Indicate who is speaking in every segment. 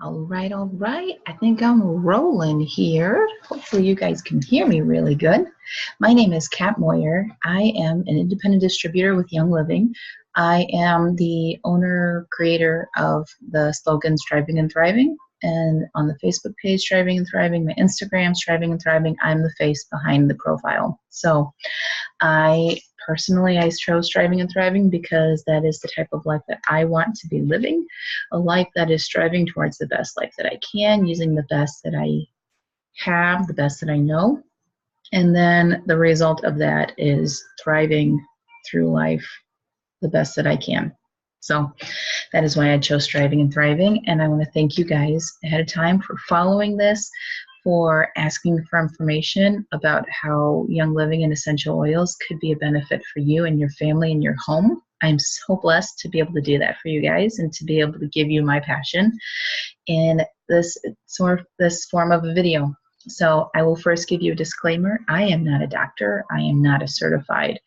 Speaker 1: All right, all right. I think I'm rolling here. Hopefully you guys can hear me really good. My name is Kat Moyer. I am an independent distributor with Young Living. I am the owner, creator of the slogan Striving and Thriving. And on the Facebook page, Striving and Thriving, my Instagram, Striving and Thriving, I'm the face behind the profile. So I chose Striving and Thriving because that is the type of life that I want to be living, a life that is striving towards the best life that I can, using the best that I have, the best that I know. And then the result of that is thriving through life the best that I can. So that is why I chose Striving and Thriving. And I want to thank you guys ahead of time for following this, for asking for information about how Young Living and essential oils could be a benefit for you and your family and your home. I'm so blessed to be able to do that for you guys and to be able to give you my passion in this form of a video. So I will first give you a disclaimer. I am not a doctor. I am not a certified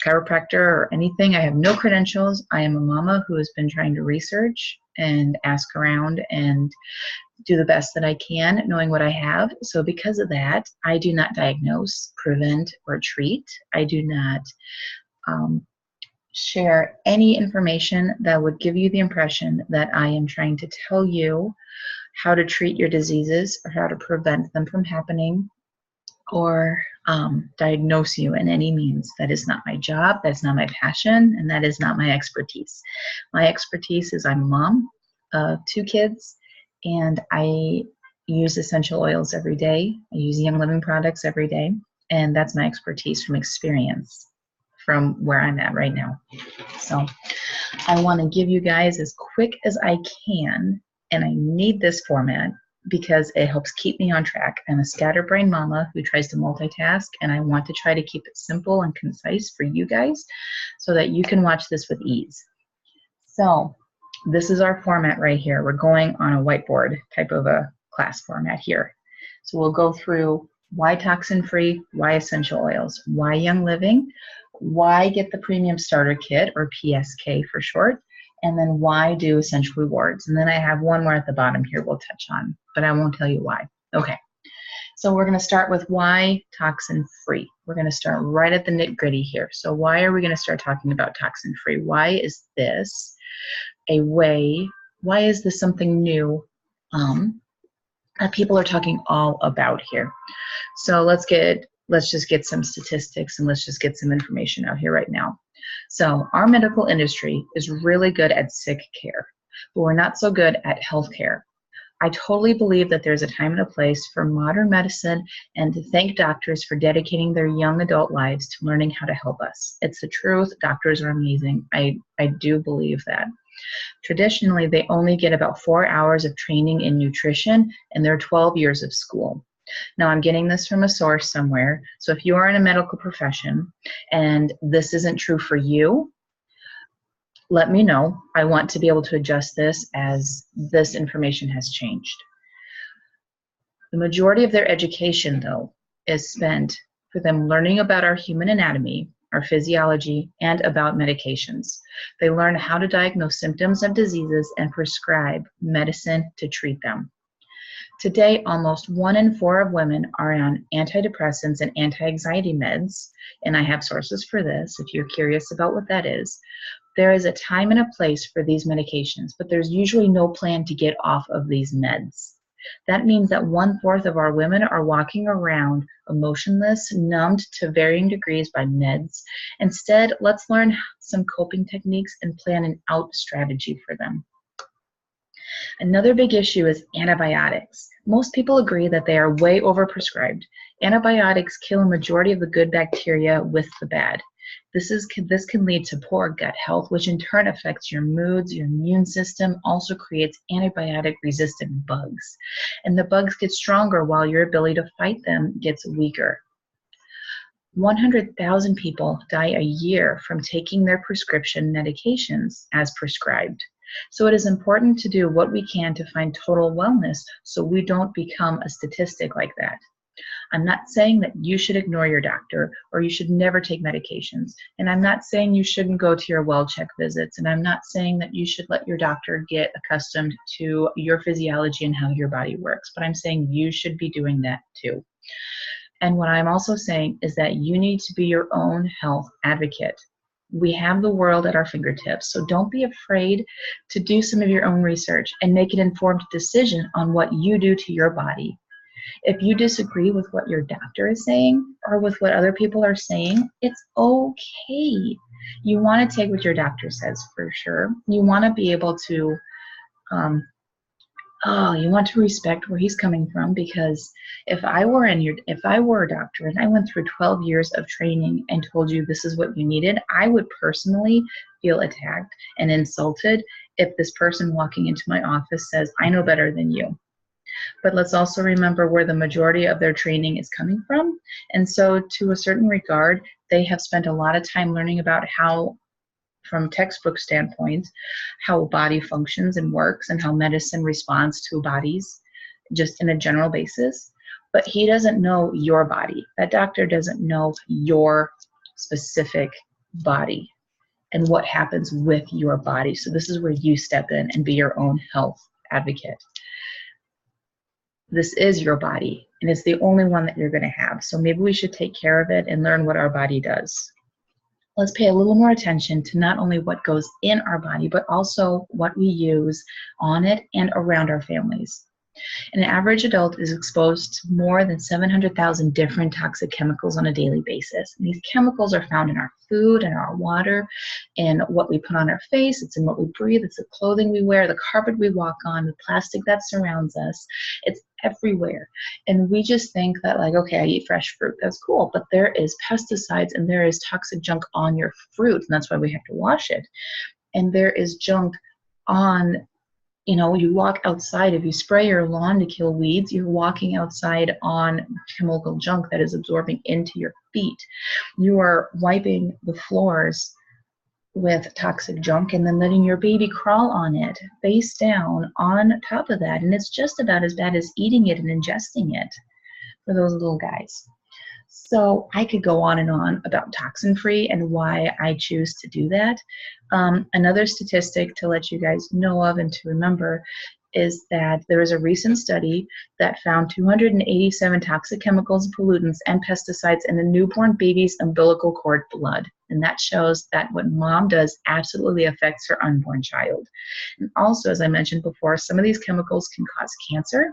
Speaker 1: chiropractor or anything. I have no credentials. I am a mama who has been trying to research and ask around and do the best that I can, knowing what I have. So because of that, I do not diagnose, prevent, or treat. I do not share any information that would give you the impression that I am trying to tell you how to treat your diseases or how to prevent them from happening or diagnose you in any means. That is not my job, that's not my passion, and that is not my expertise. My expertise is I'm a mom of 2 kids, and I use essential oils every day. I use Young Living products every day, and that's my expertise from experience from where I'm at right now. So I want to give you guys as quick as I can, and I need this format because it helps keep me on track. I'm a scatterbrain mama who tries to multitask, and I want to try to keep it simple and concise for you guys so that you can watch this with ease. So this is our format right here. We're going on a whiteboard type of a class format here. So we'll go through why toxin-free, why essential oils, why Young Living, why get the premium starter kit, or PSK for short, and then why do essential rewards. And then I have one more at the bottom here we'll touch on, but I won't tell you why. Okay, so we're going to start with why toxin-free. We're going to start right at the nitty-gritty here. So why are we going to start talking about toxin-free? Why is this why is this something new that people are talking all about here? So let's just get some statistics and let's just get some information out here right now. So our medical industry is really good at sick care, but we're not so good at healthcare. I totally believe that there's a time and a place for modern medicine, and to thank doctors for dedicating their young adult lives to learning how to help us. It's the truth. Doctors are amazing. I do believe that. Traditionally, they only get about 4 hours of training in nutrition and their 12 years of school. Now, I'm getting this from a source somewhere, so if you are in a medical profession and this isn't true for you, let me know. I want to be able to adjust this as this information has changed. The majority of their education, though, is spent for them learning about our human anatomy, our physiology, and about medications. They learn how to diagnose symptoms of diseases and prescribe medicine to treat them. Today, almost 1 in 4 of women are on antidepressants and anti-anxiety meds, and I have sources for this if you're curious about what that is. There is a time and a place for these medications, but there's usually no plan to get off of these meds. That means that 1/4 of our women are walking around emotionless, numbed to varying degrees by meds. Instead, let's learn some coping techniques and plan an out strategy for them. Another big issue is antibiotics. Most people agree that they are way overprescribed. Antibiotics kill a majority of the good bacteria with the bad. This can lead to poor gut health, which in turn affects your moods. Your immune system also creates antibiotic-resistant bugs. And the bugs get stronger while your ability to fight them gets weaker. 100,000 people die a year from taking their prescription medications as prescribed. So it is important to do what we can to find total wellness so we don't become a statistic like that. I'm not saying that you should ignore your doctor or you should never take medications. And I'm not saying you shouldn't go to your well check visits. And I'm not saying that you should let your doctor get accustomed to your physiology and how your body works. But I'm saying you should be doing that too. And what I'm also saying is that you need to be your own health advocate. We have the world at our fingertips, so don't be afraid to do some of your own research and make an informed decision on what you do to your body. If you disagree with what your doctor is saying or with what other people are saying, it's okay. You want to take what your doctor says for sure. You want to be able to you want to respect where he's coming from, because if I were a doctor and I went through 12 years of training and told you this is what you needed, I would personally feel attacked and insulted if this person walking into my office says, I know better than you. But let's also remember where the majority of their training is coming from. And so to a certain regard, they have spent a lot of time learning about how, from textbook standpoint, how a body functions and works and how medicine responds to bodies just in a general basis. But he doesn't know your body. That doctor doesn't know your specific body and what happens with your body. So this is where you step in and be your own health advocate. This is your body, and it's the only one that you're going to have. So maybe we should take care of it and learn what our body does. Let's pay a little more attention to not only what goes in our body, but also what we use on it and around our families. An average adult is exposed to more than 700,000 different toxic chemicals on a daily basis. And these chemicals are found in our food and our water and what we put on our face. It's in what we breathe. It's the clothing we wear, the carpet we walk on, the plastic that surrounds us. It's everywhere. And we just think that, like, okay, I eat fresh fruit. That's cool. But there is pesticides and there is toxic junk on your fruit. And that's why we have to wash it. And there is junk on, you walk outside. If you spray your lawn to kill weeds, you're walking outside on chemical junk that is absorbing into your feet. You are wiping the floors with toxic junk and then letting your baby crawl on it, face down on top of that. And it's just about as bad as eating it and ingesting it for those little guys. So I could go on and on about toxin-free and why I choose to do that. Another statistic to let you guys know of and to remember is that there is a recent study that found 287 toxic chemicals, pollutants, and pesticides in a newborn baby's umbilical cord blood. And that shows that what mom does absolutely affects her unborn child. And also, as I mentioned before, some of these chemicals can cause cancer.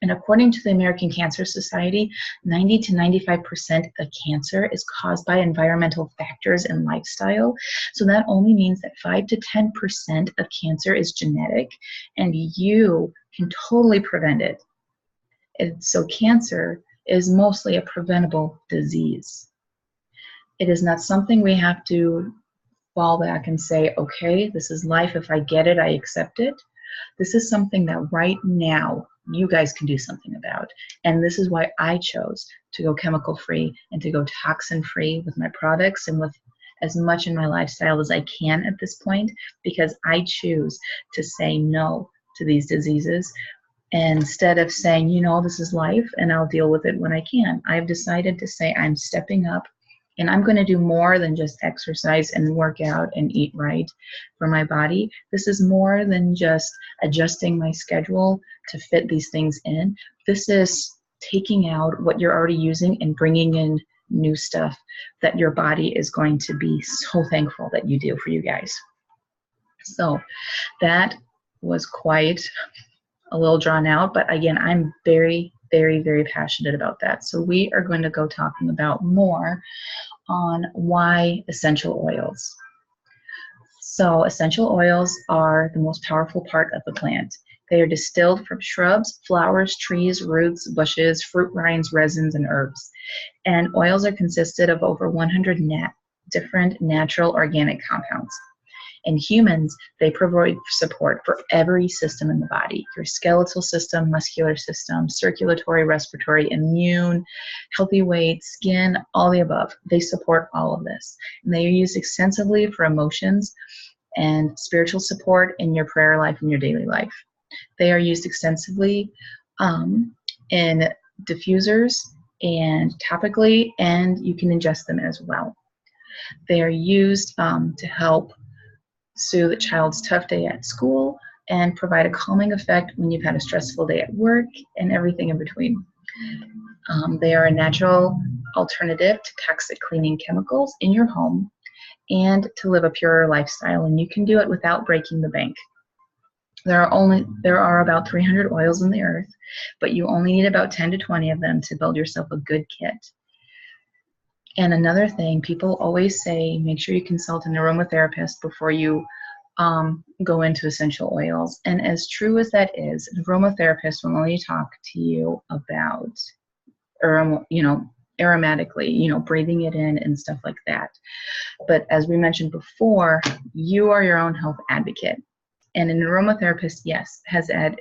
Speaker 1: And according to the American Cancer Society, 90 to 95% of cancer is caused by environmental factors and lifestyle. So that only means that 5 to 10% of cancer is genetic, and you can totally prevent it. So cancer is mostly a preventable disease. It is not something we have to fall back and say, okay, this is life. If I get it, I accept it. This is something that right now you guys can do something about. And this is why I chose to go chemical free and to go toxin free with my products and with as much in my lifestyle as I can at this point, because I choose to say no to these diseases instead of saying, this is life and I'll deal with it when I can. I've decided to say I'm stepping up. And I'm going to do more than just exercise and work out and eat right for my body. This is more than just adjusting my schedule to fit these things in. This is taking out what you're already using and bringing in new stuff that your body is going to be so thankful that you do for you guys. So that was quite a little drawn out, but again, I'm very, very, very passionate about that. So we are going to go talking about more on why essential oils. So essential oils are the most powerful part of the plant. They are distilled from shrubs, flowers, trees, roots, bushes, fruit rinds, resins, and herbs. And oils are consisted of over 100 different natural organic compounds. In humans, they provide support for every system in the body: your skeletal system, muscular system, circulatory, respiratory, immune, healthy weight, skin, all the above. They support all of this. And they are used extensively for emotions and spiritual support in your prayer life and your daily life. They are used extensively in diffusers, and topically, and you can ingest them as well. They are used to help soothe a child's tough day at school and provide a calming effect when you've had a stressful day at work and everything in between. They are a natural alternative to toxic cleaning chemicals in your home and to live a purer lifestyle, and you can do it without breaking the bank. There are about 300 oils in the earth, but you only need about 10 to 20 of them to build yourself a good kit. And another thing, people always say, make sure you consult an aromatherapist before you go into essential oils. And as true as that is, an aromatherapist will only talk to you about, aromatically, breathing it in and stuff like that. But as we mentioned before, you are your own health advocate. And an aromatherapist, yes, has had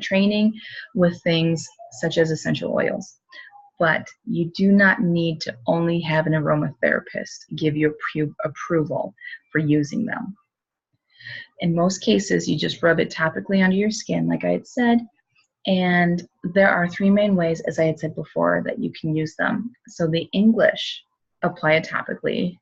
Speaker 1: training with things such as essential oils. But you do not need to only have an aromatherapist give you approval for using them. In most cases, you just rub it topically under your skin, like I had said, and there are 3 main ways, as I had said before, that you can use them. So the English apply it topically,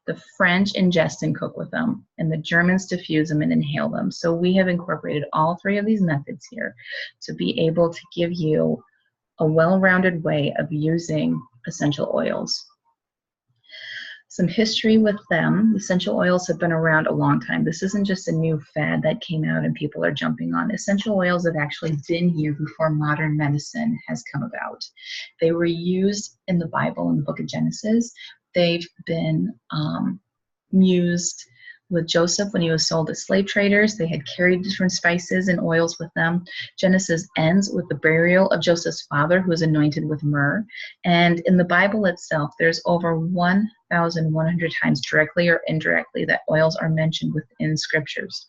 Speaker 1: the French ingest and cook with them, and the Germans diffuse them and inhale them. So we have incorporated all 3 of these methods here to be able to give you a well-rounded way of using essential oils. Some history with them. Essential oils have been around a long time. This isn't just a new fad that came out and people are jumping on. Essential oils have actually been here before modern medicine has come about. They were used in the Bible, in the book of Genesis. They've been used with Joseph when he was sold to slave traders. They had carried different spices and oils with them. Genesis ends with the burial of Joseph's father, who was anointed with myrrh. And in the Bible itself, there's over 1,100 times directly or indirectly that oils are mentioned within scriptures.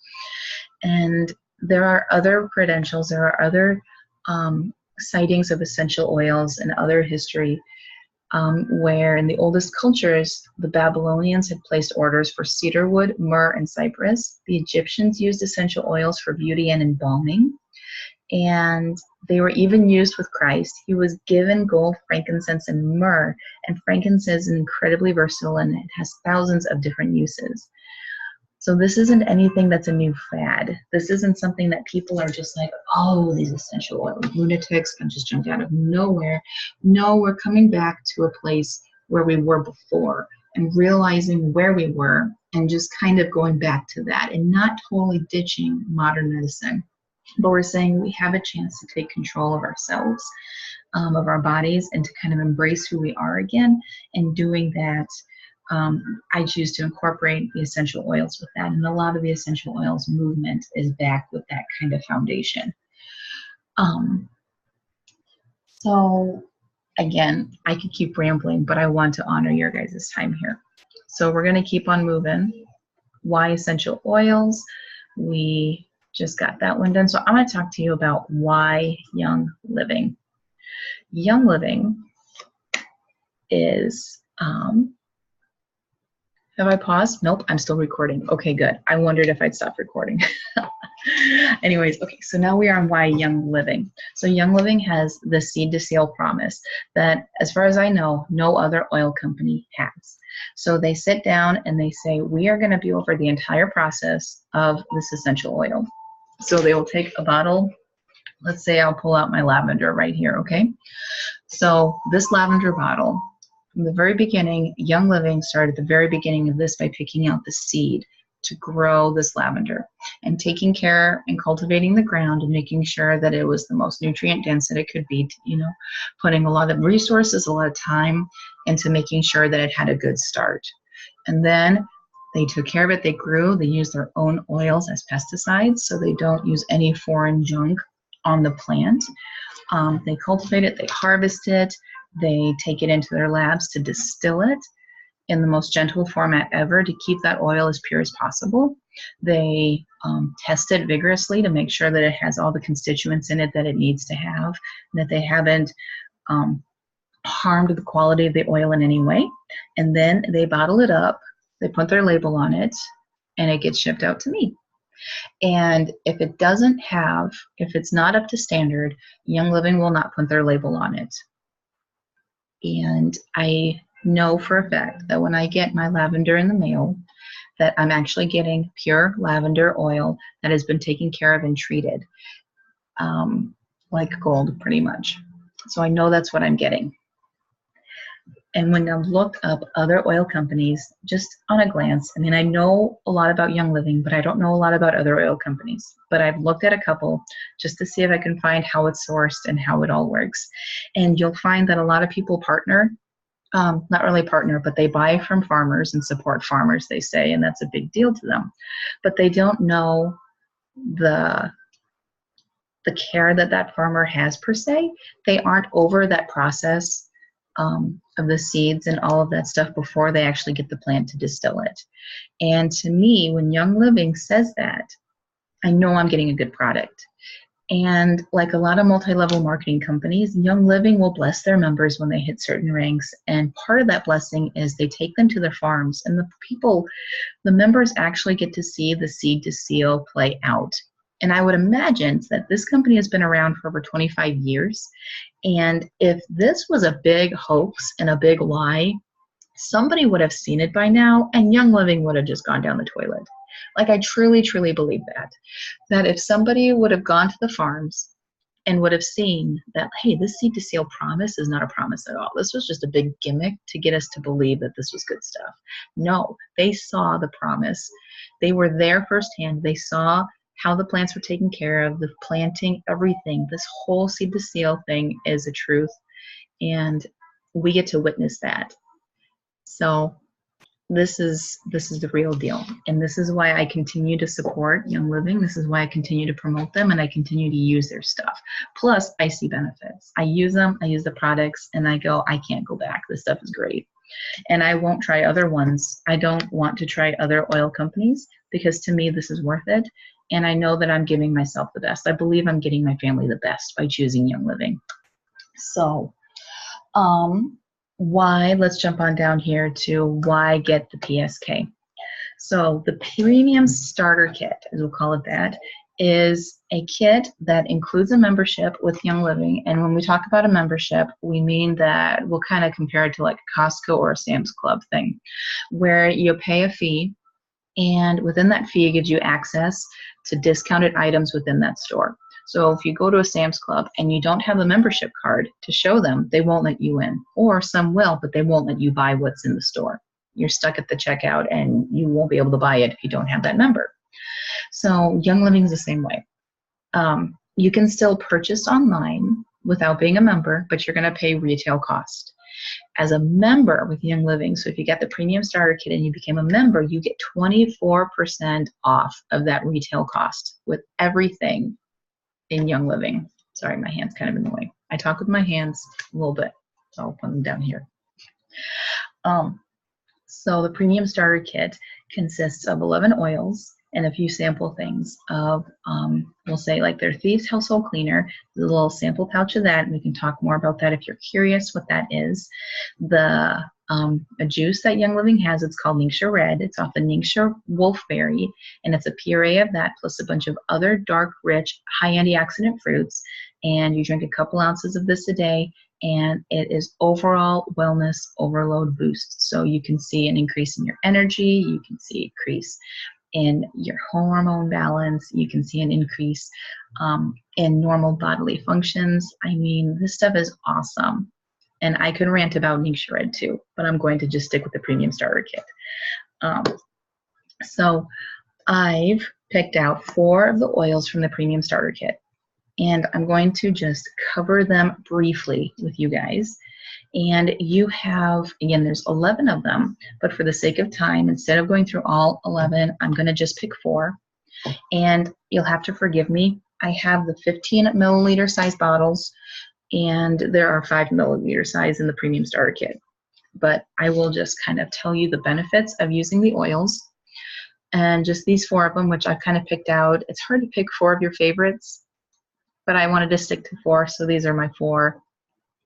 Speaker 1: And there are other credentials, there are other sightings of essential oils and other history where in the oldest cultures, the Babylonians had placed orders for cedarwood, myrrh, and cypress. The Egyptians used essential oils for beauty and embalming. And they were even used with Christ. He was given gold, frankincense, and myrrh. And frankincense is incredibly versatile and it has thousands of different uses. So this isn't anything that's a new fad. This isn't something that people are just like, oh, these essential oil lunatics can just jump out of nowhere. No, we're coming back to a place where we were before and realizing where we were and just kind of going back to that and not totally ditching modern medicine. But we're saying we have a chance to take control of ourselves, of our bodies, and to kind of embrace who we are again. And doing that, I choose to incorporate the essential oils with that. And a lot of the essential oils movement is back with that kind of foundation. So again, I could keep rambling, but I want to honor your guys' time here. So we're going to keep on moving. Why essential oils? We just got that one done. So I'm going to talk to you about why young living. Young living is, have I paused? Nope, I'm still recording. Okay, good. I wondered if I'd stop recording. Anyways, okay, so now we are on why young living. So young living has the seed to sale promise that, as far as I know, no other oil company has. So they sit down and they say, we are going to be over the entire process of this essential oil. So they will take a bottle. Let's say I'll pull out my lavender right here, okay? So this lavender bottle, from the very beginning, Young Living started at the very beginning of this by picking out the seed to grow this lavender and taking care and cultivating the ground and making sure that it was the most nutrient dense that it could be, putting a lot of resources, a lot of time into making sure that it had a good start. And then they took care of it, they grew, they used their own oils as pesticides, so they don't use any foreign junk on the plant. They cultivate it, they harvest it, they take it into their labs to distill it in the most gentle format ever to keep that oil as pure as possible. They test it vigorously to make sure that it has all the constituents in it that it needs to have, and that they haven't harmed the quality of the oil in any way. And then they bottle it up, they put their label on it, and it gets shipped out to me. And if it's not up to standard, Young Living will not put their label on it. And I know for a fact that when I get my lavender in the mail, that I'm actually getting pure lavender oil that has been taken care of and treated like gold, pretty much. So I know that's what I'm getting. And when I looked up other oil companies, just on a glance, I mean, I know a lot about Young Living, but I don't know a lot about other oil companies. But I've looked at a couple just to see if I can find how it's sourced and how it all works. And you'll find that a lot of people partner, not really partner, but they buy from farmers and support farmers, they say, and that's a big deal to them. But they don't know the care that that farmer has per se. They aren't over that process of the seeds and all of that stuff before they actually get the plant to distill it. And to me, when Young Living says that, I know I'm getting a good product. And like a lot of multi-level marketing companies, Young Living will bless their members when they hit certain ranks. And part of that blessing is they take them to their farms, and the members actually get to see the seed to seal play out. And I would imagine that this company has been around for over 25 years. And if this was a big hoax and a big lie, somebody would have seen it by now, and Young Living would have just gone down the toilet. Like, I truly, truly believe that if somebody would have gone to the farms and would have seen that, hey, this seed to seal promise is not a promise at all. This was just a big gimmick to get us to believe that this was good stuff. No, they saw the promise. They were there firsthand. They saw how the plants were taken care of, the planting, everything. This whole seed to seal thing is a truth, and we get to witness that. So this is the real deal, and this is why I continue to support Young Living. This is why I continue to promote them, and I continue to use their stuff. Plus, I see benefits. I use them, I use the products, and I go, I can't go back. This stuff is great. And I won't try other ones. I don't want to try other oil companies because to me this is worth it. And I know that I'm giving myself the best. I believe I'm getting my family the best by choosing Young Living. So let's jump on down here to why get the PSK. So the Premium Starter Kit, as we'll call it that, is a kit that includes a membership with Young Living. And when we talk about a membership, we mean that we'll kind of compare it to like a Costco or a Sam's Club thing, where you pay a fee, and within that fee it gives you access to discounted items within that store. So if you go to a Sam's Club and you don't have a membership card to show them, they won't let you in. Or some will, but they won't let you buy what's in the store. You're stuck at the checkout and you won't be able to buy it if you don't have that member. So Young Living is the same way. You can still purchase online without being a member, but you're going to pay retail cost. As a member with Young Living, so if you get the Premium Starter Kit and you became a member, you get 24% off of that retail cost with everything in Young Living. Sorry, my hand's kind of in the way. I talk with my hands a little bit, so I'll put them down here. So the Premium Starter Kit consists of 11 oils and a few sample things of, we'll say like their Thieves Household Cleaner, the little sample pouch of that, and we can talk more about that if you're curious what that is. A juice that Young Living has, it's called Ningxia Red. It's off the Ningxia Wolfberry, and it's a puree of that plus a bunch of other dark, rich, high antioxidant fruits. And you drink a couple ounces of this a day, and it is overall wellness overload boost. So you can see an increase in your energy, you can see increase in your hormone balance, you can see an increase in normal bodily functions. I mean, this stuff is awesome. And I could rant about Ningxia Red too, but I'm going to just stick with the Premium Starter Kit. So I've picked out 4 of the oils from the Premium Starter Kit, and I'm going to just cover them briefly with you guys. And you have, again, there's 11 of them, but for the sake of time, instead of going through all 11, I'm going to just pick 4. And you'll have to forgive me. I have the 15 milliliter size bottles, and there are 5 milliliter size in the Premium Starter Kit. But I will just kind of tell you the benefits of using the oils. And just these 4 of them, which I've kind of picked out. It's hard to pick 4 of your favorites, but I wanted to stick to 4, so these are my 4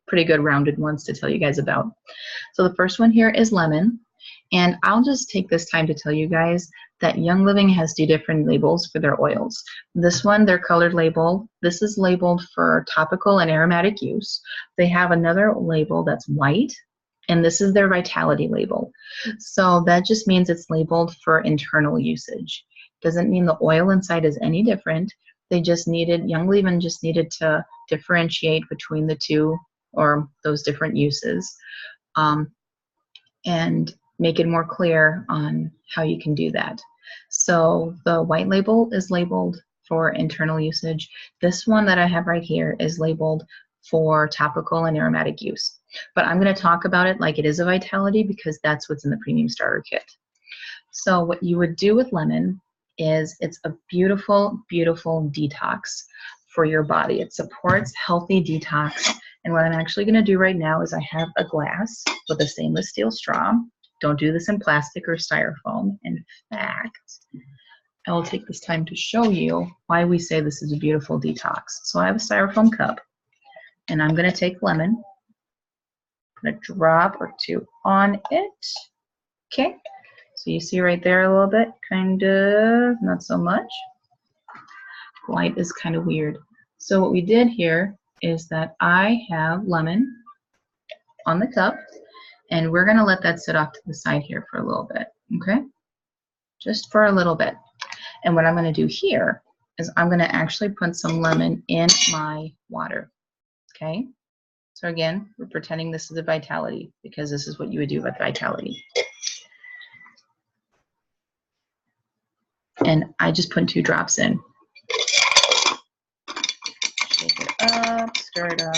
Speaker 1: pretty good rounded ones to tell you guys about. So the first one here is lemon, and I'll just take this time to tell you guys that Young Living has two different labels for their oils. This one, their colored label, this is labeled for topical and aromatic use. They have another label that's white, and this is their vitality label. So that just means it's labeled for internal usage. Doesn't mean the oil inside is any different. They just needed, Young Living just needed to differentiate between the two or those different uses. And make it more clear on how you can do that. So the white label is labeled for internal usage. This one that I have right here is labeled for topical and aromatic use. But I'm going to talk about it like it is a vitality because that's what's in the premium starter kit. So what you would do with lemon is it's a beautiful, beautiful detox for your body. It supports healthy detox. And what I'm actually going to do right now is I have a glass with a stainless steel straw. Don't do this in plastic or styrofoam. In fact, I will take this time to show you why we say this is a beautiful detox. So I have a styrofoam cup, and I'm going to take lemon, put a drop or two on it. Okay, so you see right there a little bit, kind of, not so much. Light is kind of weird. So what we did here is that I have lemon on the cup, and we're going to let that sit off to the side here for a little bit, okay? Just for a little bit. And what I'm going to do here is I'm going to actually put some lemon in my water, okay? So again, we're pretending this is a vitality because this is what you would do with vitality. And I just put 2 drops in. Shake it up, stir it up,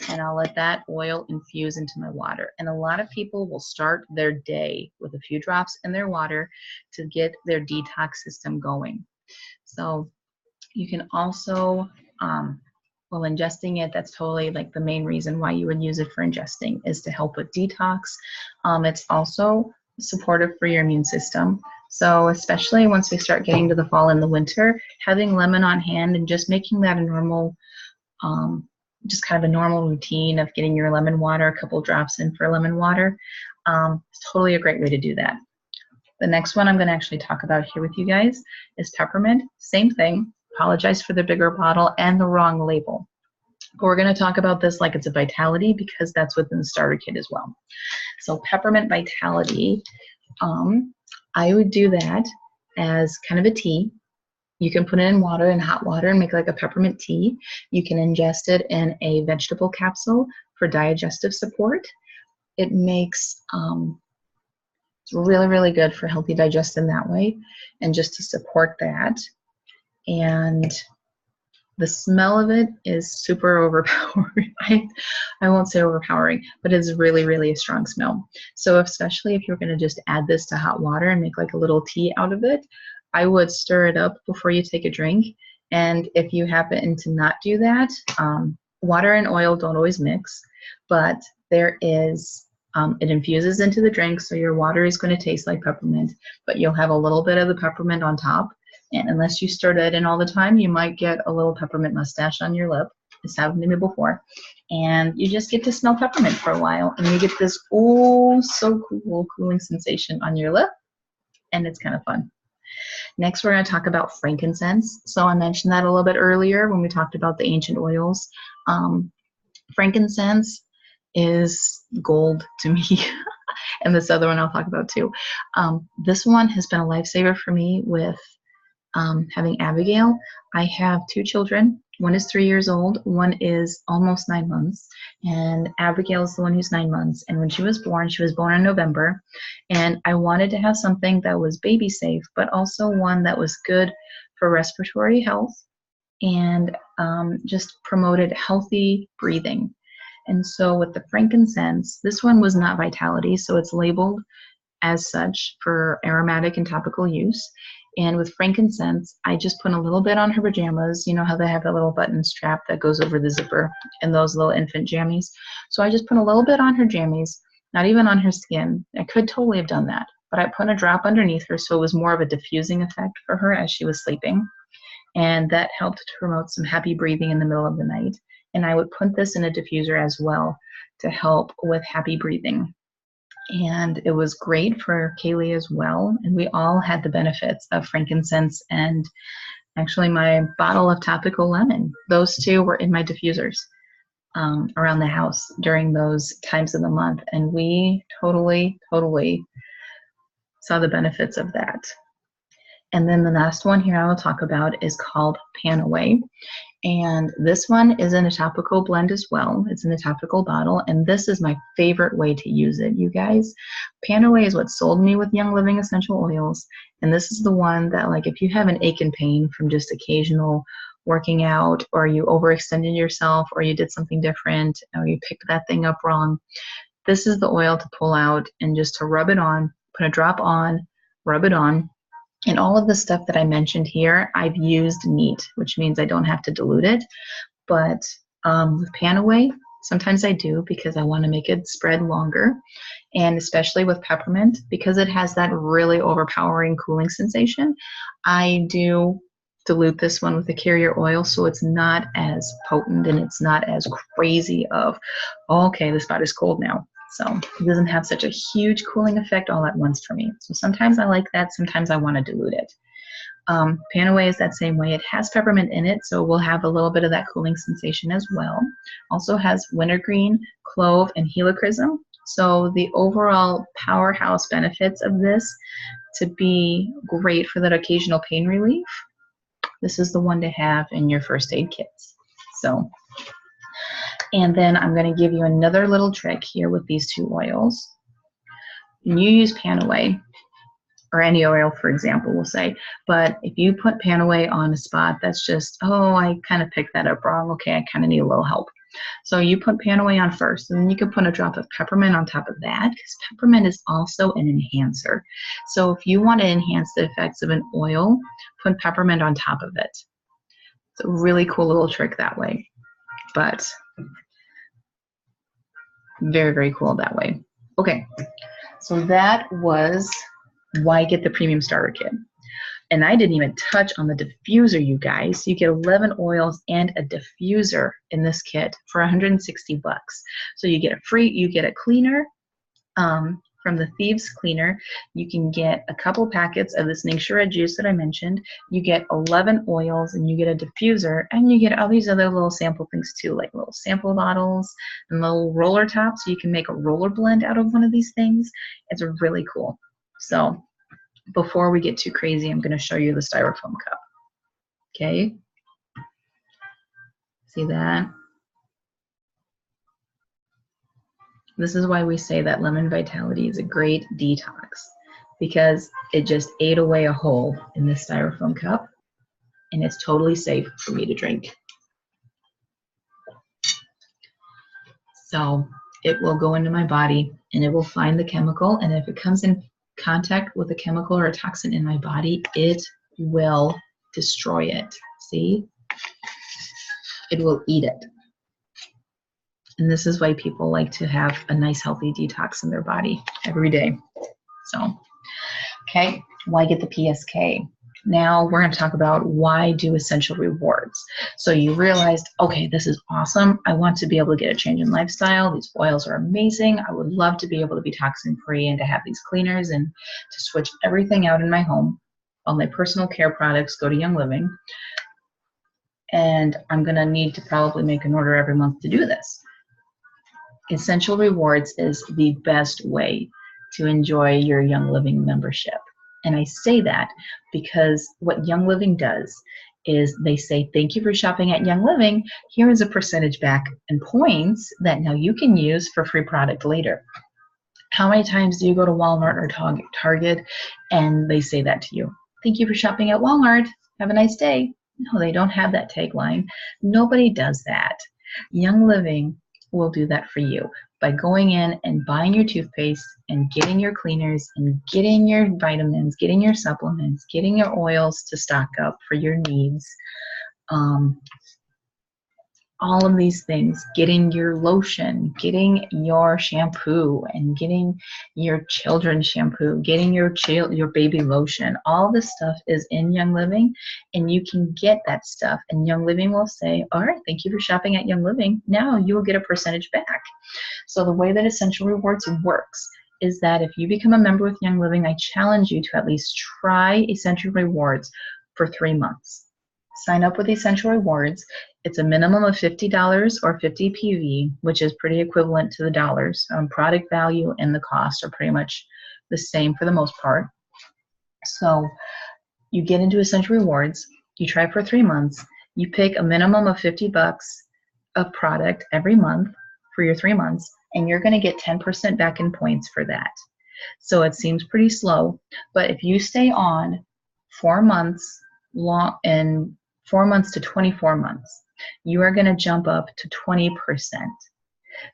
Speaker 1: and I'll let that oil infuse into my water. And a lot of people will start their day with a few drops in their water to get their detox system going. So you can also, well, ingesting it, that's totally like the main reason why you would use it for ingesting is to help with detox. It's also supportive for your immune system. So especially once we start getting to the fall and the winter, having lemon on hand and just making that a normal, just kind of a normal routine of getting your lemon water, a couple drops in for lemon water, is totally a great way to do that. The next one I'm going to actually talk about here with you guys is peppermint. Same thing. Apologize for the bigger bottle and the wrong label. But we're going to talk about this like it's a vitality because that's within the starter kit as well. So peppermint vitality, I would do that as kind of a tea. You can put it in water, in hot water, and make like a peppermint tea. You can ingest it in a vegetable capsule for digestive support. It makes, it's really, really good for healthy digestion that way, and just to support that. And the smell of it is super overpowering. I won't say overpowering, but it's really, really a strong smell. So especially if you're going to just add this to hot water and make like a little tea out of it, I would stir it up before you take a drink. And if you happen to not do that, water and oil don't always mix, but there is, it infuses into the drink, so your water is going to taste like peppermint, but you'll have a little bit of the peppermint on top. And unless you stir that in all the time, you might get a little peppermint mustache on your lip. It's happened to me before. And you just get to smell peppermint for a while, and you get this, oh, so cool, cooling sensation on your lip, and it's kind of fun. Next, we're going to talk about frankincense. So I mentioned that a little bit earlier when we talked about the ancient oils. Frankincense is gold to me. And this other one I'll talk about too. This one has been a lifesaver for me with having Abigail. I have 2 children. One is 3 years old. One is almost 9 months. And Abigail is the one who's 9 months. And when she was born in November. And I wanted to have something that was baby safe, but also one that was good for respiratory health and just promoted healthy breathing. And so with the frankincense, this one was not vitality, so it's labeled as such for aromatic and topical use. And with frankincense, I just put a little bit on her pajamas. You know how they have that little button strap that goes over the zipper and those little infant jammies? So I just put a little bit on her jammies, not even on her skin. I could totally have done that, but I put a drop underneath her so it was more of a diffusing effect for her as she was sleeping. And that helped to promote some happy breathing in the middle of the night. And I would put this in a diffuser as well to help with happy breathing. And it was great for Kaylee as well. And we all had the benefits of frankincense and actually my bottle of topical lemon. Those two were in my diffusers around the house during those times of the month. And we totally saw the benefits of that. And then the last one here I will talk about is called Panaway. And this one is in a topical blend as well. It's in a topical bottle, and this is my favorite way to use it, you guys. Panaway is what sold me with Young Living essential oils, and this is the one that, like, if you have an ache and pain from just occasional working out, or you overextended yourself, or you did something different, or you picked that thing up wrong, this is the oil to pull out and just to rub it on, put a drop on, rub it on. And all of the stuff that I mentioned here, I've used neat, which means I don't have to dilute it. But with Panaway, sometimes I do because I want to make it spread longer. And especially with peppermint, because it has that really overpowering cooling sensation, I do dilute this one with the carrier oil so it's not as potent and it's not as crazy of, oh, okay, the spot is cold now. So it doesn't have such a huge cooling effect all at once for me. So sometimes I like that. Sometimes I want to dilute it. Panaway is that same way. It has peppermint in it, so we'll have a little bit of that cooling sensation as well. Also has wintergreen, clove, and helichrysum. So the overall powerhouse benefits of this to be great for that occasional pain relief. This is the one to have in your first aid kits. So. And then I'm going to give you another little trick here with these two oils. When you use Panaway, or any oil, for example, we'll say, but if you put Panaway on a spot that's just, oh, I kind of picked that up wrong, okay, I kind of need a little help. So you put Panaway on first, and then you can put a drop of peppermint on top of that, because peppermint is also an enhancer. So if you want to enhance the effects of an oil, put peppermint on top of it. It's a really cool little trick that way. But very cool that way. Okay, so that was why get the premium starter kit. And I didn't even touch on the diffuser, you guys. You get 11 oils and a diffuser in this kit for 160 bucks. So you get a cleaner from the Thieves Cleaner. You can get a couple packets of this Ningxia juice that I mentioned. You get 11 oils, and you get a diffuser, and you get all these other little sample things too, like little sample bottles and little roller tops, so you can make a roller blend out of one of these things. It's really cool. So before we get too crazy, I'm going to show you the styrofoam cup. Okay? See that? This is why we say that lemon vitality is a great detox, because it just ate away a hole in this styrofoam cup, and it's totally safe for me to drink. So it will go into my body, and it will find the chemical, and if it comes in contact with a chemical or a toxin in my body, it will destroy it. See? It will eat it. And this is why people like to have a nice healthy detox in their body every day. So, okay, why get the PSK? Now we're going to talk about why do essential rewards. So you realized, okay, this is awesome. I want to be able to get a change in lifestyle. These oils are amazing. I would love to be able to be toxin-free and to have these cleaners and to switch everything out in my home. All my personal care products go to Young Living. And I'm going to need to probably make an order every month to do this. Essential Rewards is the best way to enjoy your Young Living membership. And I say that because what Young Living does is they say, thank you for shopping at Young Living. Here is a percentage back and points that now you can use for free product later. How many times do you go to Walmart or Target and they say that to you? Thank you for shopping at Walmart. Have a nice day. No, they don't have that tagline. Nobody does that. Young Living will do that for you by going in and buying your toothpaste and getting your cleaners and getting your vitamins, getting your supplements, getting your oils to stock up for your needs. All of these things, getting your lotion, getting your shampoo, and getting your children's shampoo, getting your baby lotion. All this stuff is in Young Living, and you can get that stuff. And Young Living will say, all right, thank you for shopping at Young Living. Now you will get a percentage back. So the way that Essential Rewards works is that if you become a member with Young Living, I challenge you to at least try Essential Rewards for 3 months. Sign up with Essential Rewards. It's a minimum of $50 or 50 PV, which is pretty equivalent to the dollars. Product value and the cost are pretty much the same for the most part. So you get into Essential Rewards, you try for 3 months, you pick a minimum of $50 of product every month for your 3 months, and you're going to get 10% back in points for that. So it seems pretty slow, but if you stay on 4 months long and 4 months to 24 months, you are going to jump up to 20%.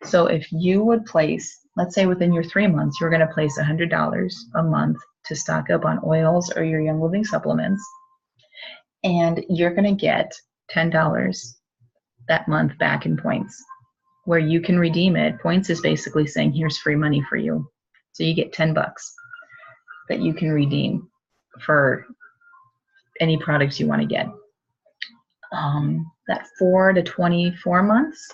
Speaker 1: So if you would place, let's say within your 3 months, you're going to place $100 a month to stock up on oils or your Young Living supplements, and you're going to get $10 that month back in points, where you can redeem it. Points is basically saying, here's free money for you. So you get $10 that you can redeem for any products you want to get. That 4 to 24 months,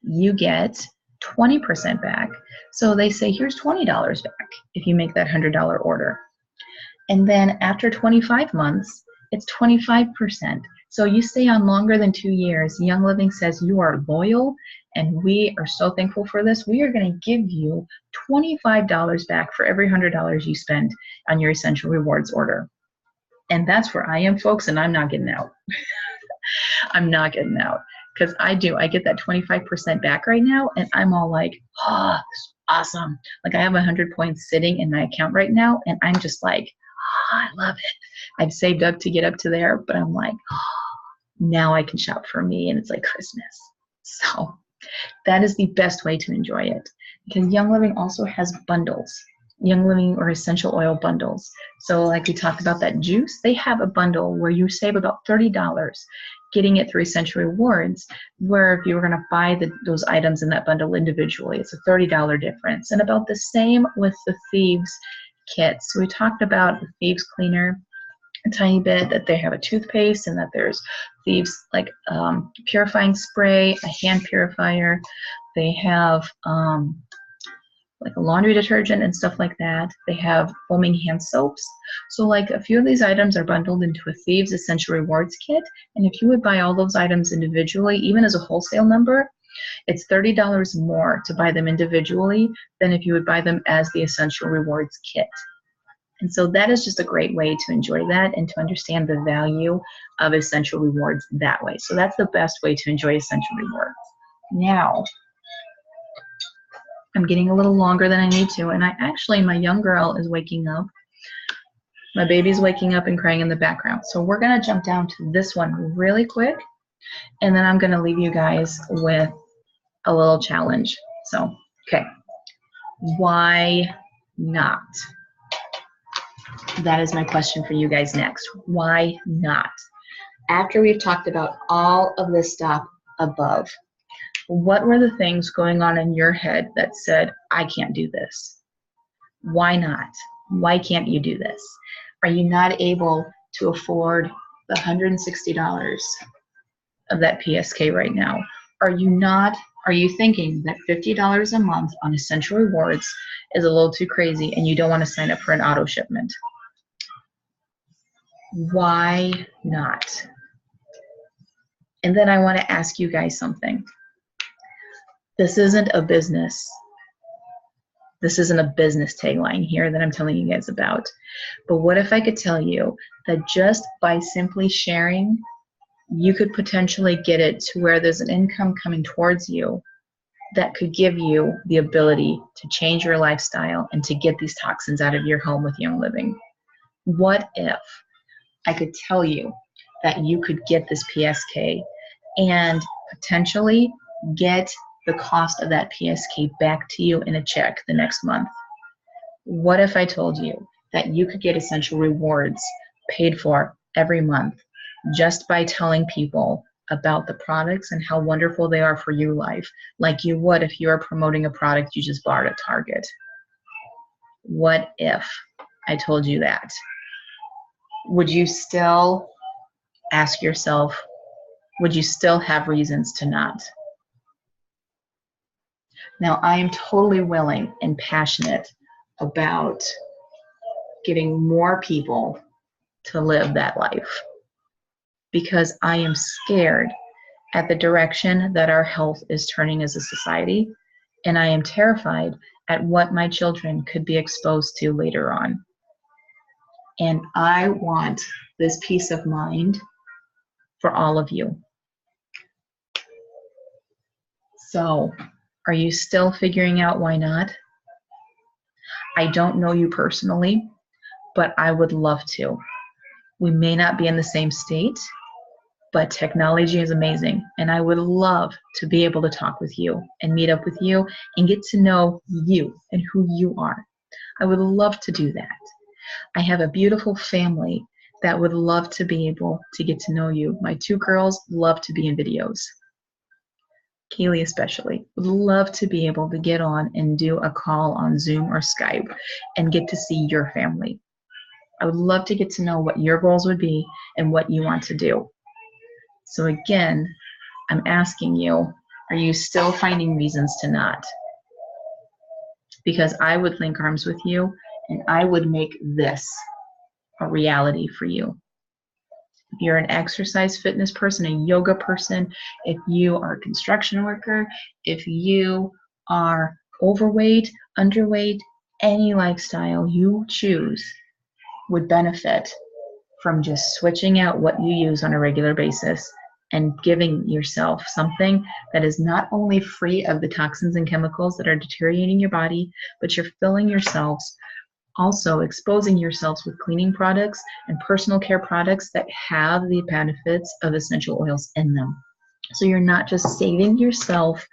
Speaker 1: you get 20% back. So they say, here's $20 back if you make that $100 order. And then after 25 months, it's 25%. So you stay on longer than 2 years. Young Living says you are loyal, and we are so thankful for this. We are going to give you $25 back for every $100 you spend on your Essential Rewards order. And that's where I am, folks, and I'm not getting out. I'm not getting out, because I get that 25% back right now, and I'm all like, oh, this is awesome. Like, I have 100 points sitting in my account right now, and I'm just like, oh, I love it. I've saved up to get up to there, but I'm like, oh, now I can shop for me, and it's like Christmas. So that is the best way to enjoy it, because Young Living also has bundles. Young Living or essential oil bundles. So like we talked about that juice, they have a bundle where you save about $30 getting it through Essential Rewards, where if you were going to buy those items in that bundle individually, it's a $30 difference. And about the same with the Thieves kits. So we talked about the Thieves cleaner a tiny bit, that they have a toothpaste, and that there's Thieves like purifying spray, a hand purifier. They have like a laundry detergent and stuff like that. They have foaming hand soaps. So like a few of these items are bundled into a Thieves Essential Rewards kit. And if you would buy all those items individually, even as a wholesale member, it's $30 more to buy them individually than if you would buy them as the Essential Rewards kit. And so that is just a great way to enjoy that and to understand the value of Essential Rewards that way. So that's the best way to enjoy Essential Rewards. Now, I'm getting a little longer than I need to, and my young girl is waking up. My baby's waking up and crying in the background. So we're gonna jump down to this one really quick, and then I'm gonna leave you guys with a little challenge. So, okay, why not? That is my question for you guys next. Why not? After we've talked about all of this stuff above, what were the things going on in your head that said, I can't do this? Why not? Why can't you do this? Are you not able to afford the $160 of that PSK right now? Are you thinking that $50 a month on Essential Rewards is a little too crazy and you don't want to sign up for an auto shipment? Why not? And then I want to ask you guys something. This isn't a business. This isn't a business tagline here that I'm telling you guys about. But what if I could tell you that just by simply sharing, you could potentially get it to where there's an income coming towards you that could give you the ability to change your lifestyle and to get these toxins out of your home with Young Living? What if I could tell you that you could get this PSK and potentially get the cost of that PSK back to you in a check the next month? What if I told you that you could get Essential Rewards paid for every month just by telling people about the products and how wonderful they are for your life, like you would if you are promoting a product you just bought at Target? What if I told you that? Would you still ask yourself, would you still have reasons to not? Now, I am totally willing and passionate about getting more people to live that life, because I am scared at the direction that our health is turning as a society, and I am terrified at what my children could be exposed to later on. And I want this peace of mind for all of you. So, are you still figuring out why not? I don't know you personally, but I would love to. We may not be in the same state, but technology is amazing, and I would love to be able to talk with you and meet up with you and get to know you and who you are. I would love to do that. I have a beautiful family that would love to be able to get to know you. My 2 girls love to be in videos. Kaylee especially would love to be able to get on and do a call on Zoom or Skype and get to see your family. I would love to get to know what your goals would be and what you want to do. So again, I'm asking you, are you still finding reasons to not? Because I would link arms with you, and I would make this a reality for you. If you're an exercise fitness person, a yoga person, if you are a construction worker, if you are overweight, underweight, any lifestyle you choose would benefit from just switching out what you use on a regular basis and giving yourself something that is not only free of the toxins and chemicals that are deteriorating your body, but you're filling yourselves, also exposing yourselves with cleaning products and personal care products that have the benefits of essential oils in them. So you're not just saving yourself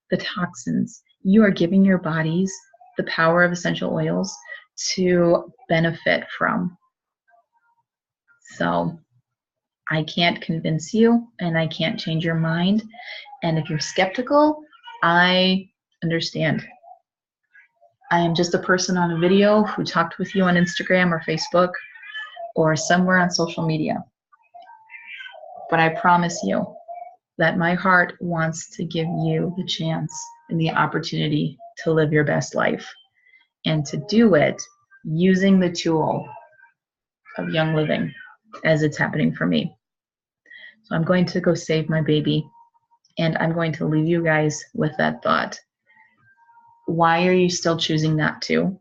Speaker 1: the toxins, you are giving your bodies the power of essential oils to benefit from. So I can't convince you, and I can't change your mind. And if you're skeptical, I understand. I am just a person on a video who talked with you on Instagram or Facebook or somewhere on social media. But I promise you that my heart wants to give you the chance and the opportunity to live your best life, and to do it using the tool of Young Living as it's happening for me. So I'm going to go save my baby, and I'm going to leave you guys with that thought. Why are you still choosing not to?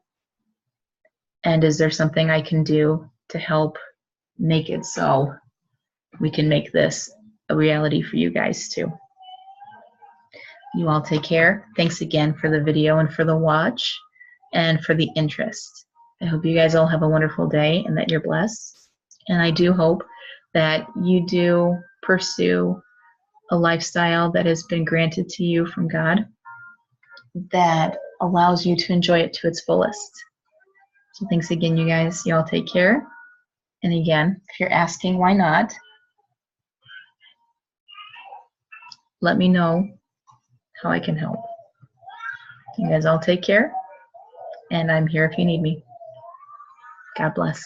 Speaker 1: And is there something I can do to help make it so we can make this a reality for you guys too? You all take care. Thanks again for the video and for the watch and for the interest. I hope you guys all have a wonderful day and that you're blessed. And I do hope that you do pursue a lifestyle that has been granted to you from God that allows you to enjoy it to its fullest. So thanks again, you guys. You all take care. And again, if you're asking why not, let me know how I can help. You guys all take care, and I'm here if you need me. God bless.